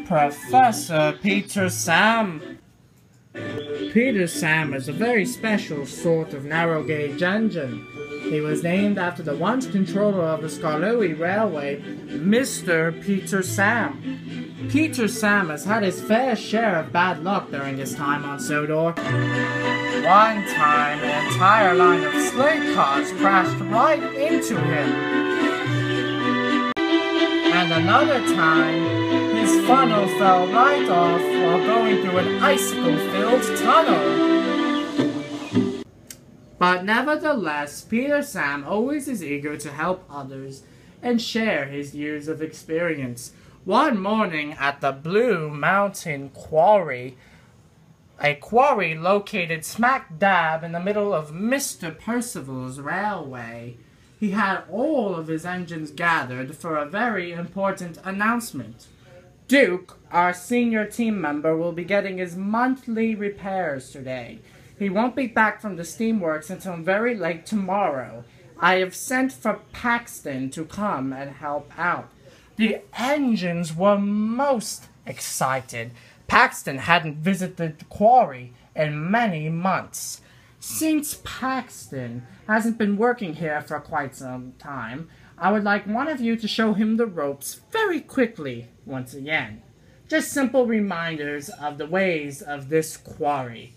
Professor Peter Sam. Peter Sam is a very special sort of narrow-gauge engine. He was named after the once controller of the Skarloey Railway, Mr. Peter Sam. Peter Sam has had his fair share of bad luck during his time on Sodor. One time, an entire line of slate cars crashed right into him. And another time, his funnel fell right off while going through an icicle-filled tunnel. But nevertheless, Peter Sam always is eager to help others and share his years of experience. One morning at the Blue Mountain Quarry, a quarry located smack dab in the middle of Mr. Percival's railway, he had all of his engines gathered for a very important announcement. Duke, our senior team member, will be getting his monthly repairs today. He won't be back from the steamworks until very late tomorrow. I have sent for Paxton to come and help out. The engines were most excited. Paxton hadn't visited the quarry in many months. Since Paxton hasn't been working here for quite some time, I would like one of you to show him the ropes very quickly once again. Just simple reminders of the ways of this quarry.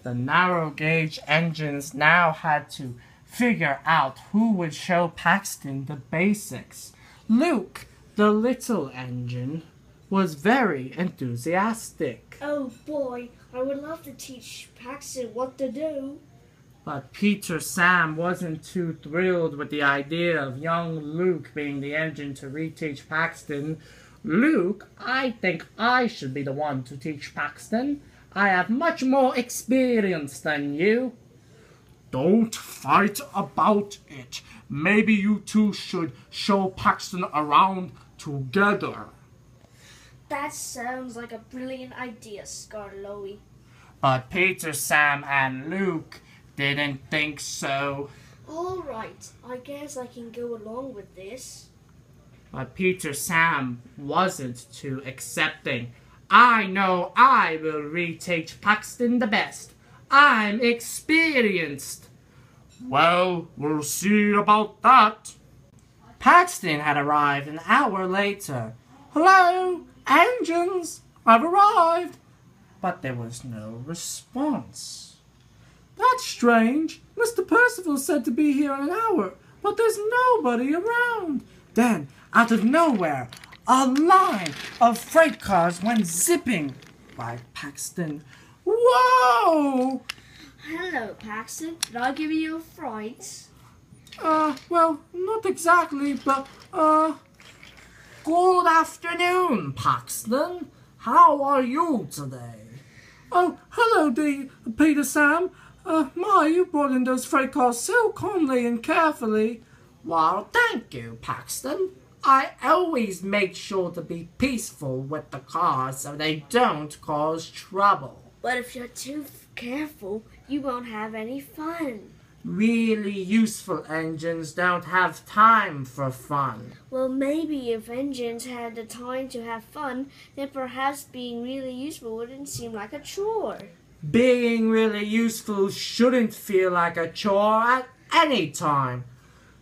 The narrow-gauge engines now had to figure out who would show Paxton the basics. Luke, the little engine, was very enthusiastic. Oh boy, I would love to teach Paxton what to do. But Peter Sam wasn't too thrilled with the idea of young Luke being the engine to reteach Paxton. Luke, I think I should be the one to teach Paxton. I have much more experience than you. Don't fight about it. Maybe you two should show Paxton around together. That sounds like a brilliant idea, Skarloey. But Peter Sam and Luke didn't think so. All right, I guess I can go along with this. But Peter Sam wasn't too accepting. I know I will reteach Paxton the best. I'm experienced. Well, we'll see about that. Paxton had arrived an hour later. Hello, engines, I've arrived. But there was no response. That's strange. Mr. Percival said to be here in an hour, but there's nobody around. Then, out of nowhere, a line of freight cars went zipping by Paxton. Whoa! Hello, Paxton. Did I give you a fright? Well, not exactly, but, good afternoon, Paxton. How are you today? Oh, hello, Peter Sam. You brought in those freight cars so calmly and carefully. Well, thank you, Paxton. I always make sure to be peaceful with the cars so they don't cause trouble. But if you're too careful, you won't have any fun. Really useful engines don't have time for fun. Well, maybe if engines had the time to have fun, then perhaps being really useful wouldn't seem like a chore. Being really useful shouldn't feel like a chore at any time.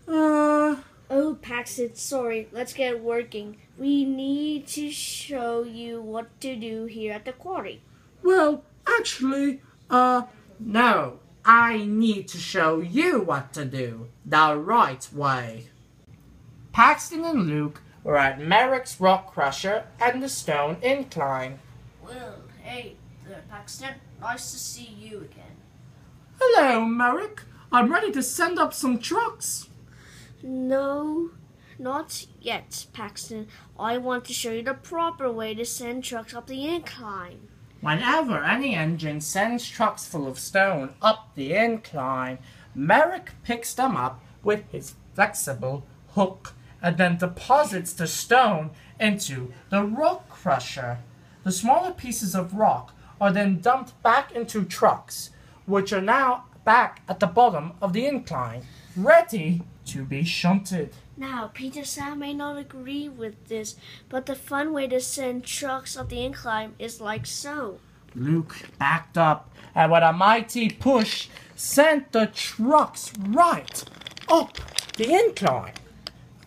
Oh, Paxton, sorry. Let's get working. We need to show you what to do here at the quarry. Well, actually, no. I need to show you what to do the right way. Paxton and Luke were at Merrick's rock crusher and the stone incline. Well, hey there, Paxton. Nice to see you again. Hello, Merrick. I'm ready to send up some trucks. No, not yet, Paxton. I want to show you the proper way to send trucks up the incline. Whenever any engine sends trucks full of stone up the incline, Merrick picks them up with his flexible hook and then deposits the stone into the rock crusher. The smaller pieces of rock are then dumped back into trucks, which are now back at the bottom of the incline, ready to be shunted. Now, Peter Sam may not agree with this, but the fun way to send trucks up the incline is like so. Luke backed up and with a mighty push sent the trucks right up the incline.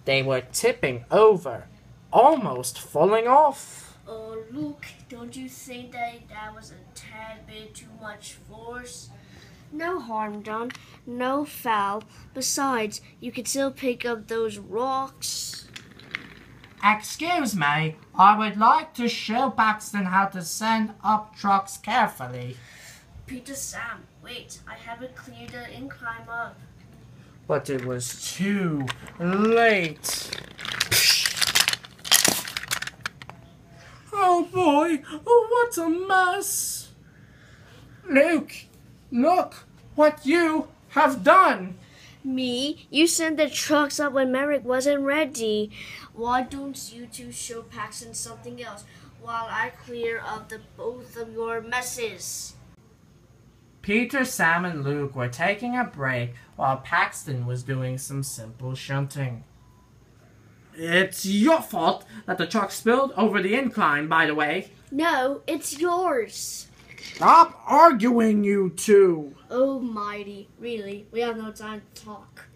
They were tipping over, almost falling off. Oh, Luke, don't you think that was a tad bit too much force? No harm done, no foul. Besides, you could still pick up those rocks. Excuse me, I would like to show Paxton how to send up trucks carefully. Peter Sam, wait, I haven't cleared the incline up. But it was too late. Oh boy, what a mess. Luke, look what you have done. Me? You sent the trucks up when Merrick wasn't ready. Why don't you two show Paxton something else while I clear up the both of your messes? Peter, Sam, and Luke were taking a break while Paxton was doing some simple shunting. It's your fault that the truck spilled over the incline, by the way. No, it's yours. Stop arguing, you two. Oh, mighty. Really, we have no time to talk.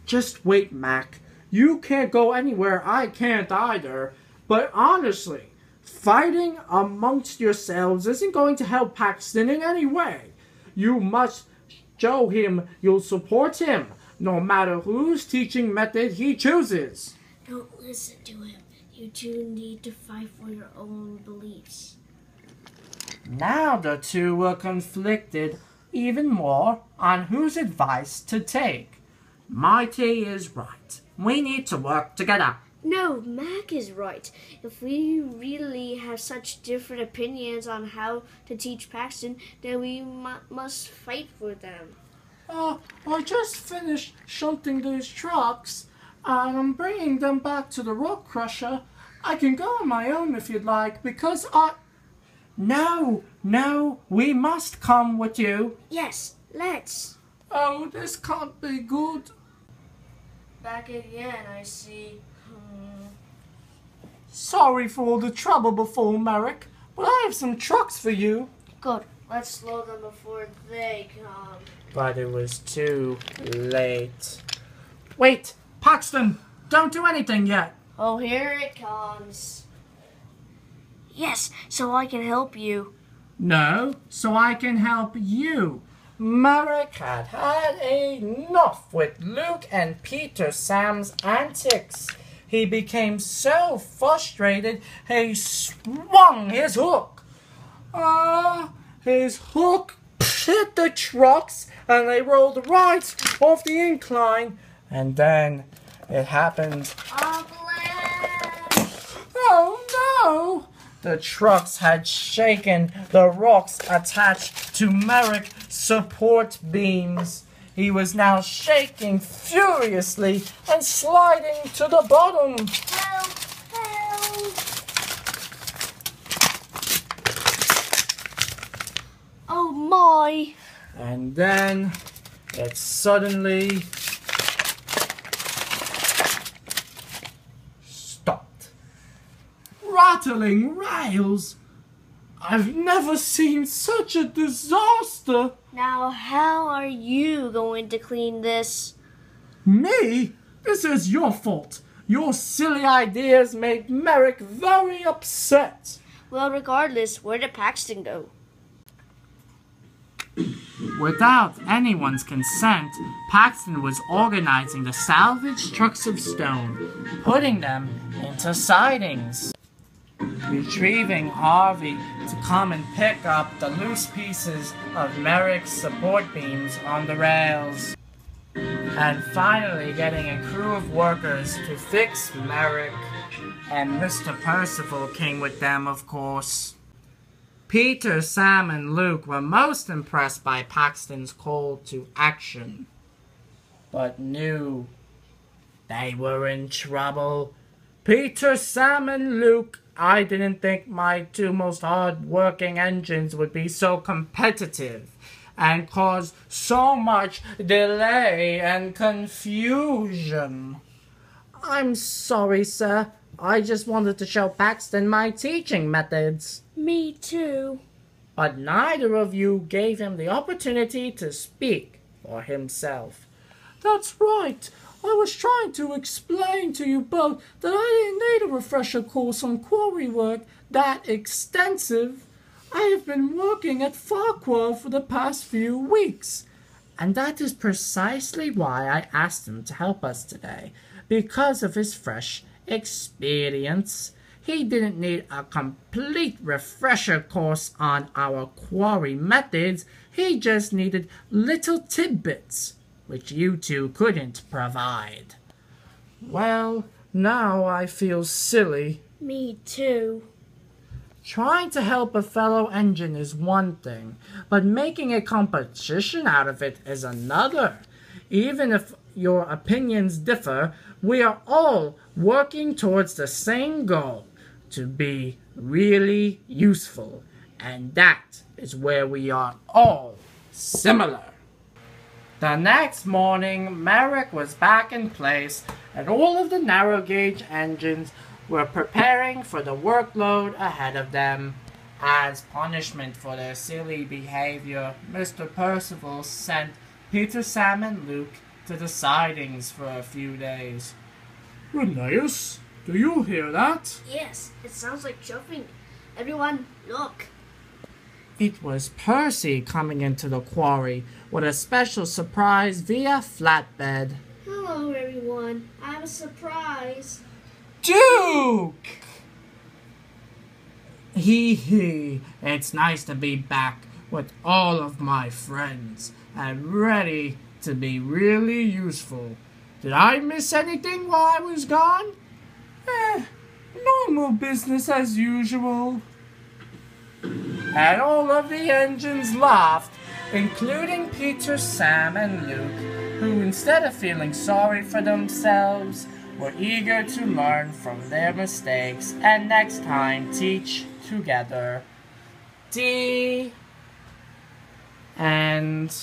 Just wait, Mac. You can't go anywhere, I can't either. But honestly, fighting amongst yourselves isn't going to help Paxton in any way. You must show him you'll support him, no matter whose teaching method he chooses. Don't listen to him. You two need to fight for your own beliefs. Now the two were conflicted even more on whose advice to take. Mighty is right. We need to work together. No, Mac is right. If we really have such different opinions on how to teach Paxton, then we must fight for them. I just finished shunting these trucks, and I'm bringing them back to the rock crusher. I can go on my own if you'd like, because No, we must come with you. Yes, let's. Oh, this can't be good. Back again, I see. Sorry for all the trouble before, Merrick, but I have some trucks for you. Good. Let's slow them before they come. But it was too late. Wait, Paxton, don't do anything yet. Oh, here it comes. Yes, so I can help you. No, so I can help you. Merrick had enough with Luke and Peter Sam's antics. He became so frustrated, he swung his hook. His hook hit the trucks, and they rolled right off the incline. And then it happened. Oh no! The trucks had shaken the rocks attached to Merrick's support beams. He was now shaking furiously and sliding to the bottom. Help! Help! Oh my! And then it suddenly stopped. Rattling rails! I've never seen such a disaster! Now how are you going to clean this? Me? This is your fault. Your silly ideas made Merrick very upset. Well, regardless, where did Paxton go? Without anyone's consent, Paxton was organizing the salvaged trucks of stone, putting them into sidings, retrieving Harvey to come and pick up the loose pieces of Merrick's support beams on the rails, and finally getting a crew of workers to fix Merrick, and Mr. Percival came with them, of course. Peter, Sam, and Luke were most impressed by Paxton's call to action, but knew they were in trouble. Peter, Sam, and Luke, I didn't think my two most hard-working engines would be so competitive and cause so much delay and confusion. I'm sorry, sir. I just wanted to show Paxton my teaching methods. Me too. But neither of you gave him the opportunity to speak for himself. That's right. I was trying to explain to you both that I didn't need a refresher course on quarry work that extensive. I have been working at Farquhar for the past few weeks. And that is precisely why I asked him to help us today, because of his fresh experience. He didn't need a complete refresher course on our quarry methods. He just needed little tidbits, which you two couldn't provide. Well, now I feel silly. Me too. Trying to help a fellow engine is one thing, but making a competition out of it is another. Even if your opinions differ, we are all working towards the same goal, to be really useful. And that is where we are all similar. The next morning, Merrick was back in place, and all of the narrow gauge engines were preparing for the workload ahead of them. As punishment for their silly behavior, Mr. Percival sent Peter, Sam, and Luke to the sidings for a few days. Rheneas, do you hear that? Yes, it sounds like jumping. Everyone, look. It was Percy coming into the quarry with a special surprise via flatbed. Hello, everyone. I have a surprise. Duke! Hee, it's nice to be back with all of my friends and ready to be really useful. Did I miss anything while I was gone? Normal business as usual. And all of the engines laughed, including Peter, Sam, and Luke, who instead of feeling sorry for themselves, were eager to learn from their mistakes and next time teach together. D. And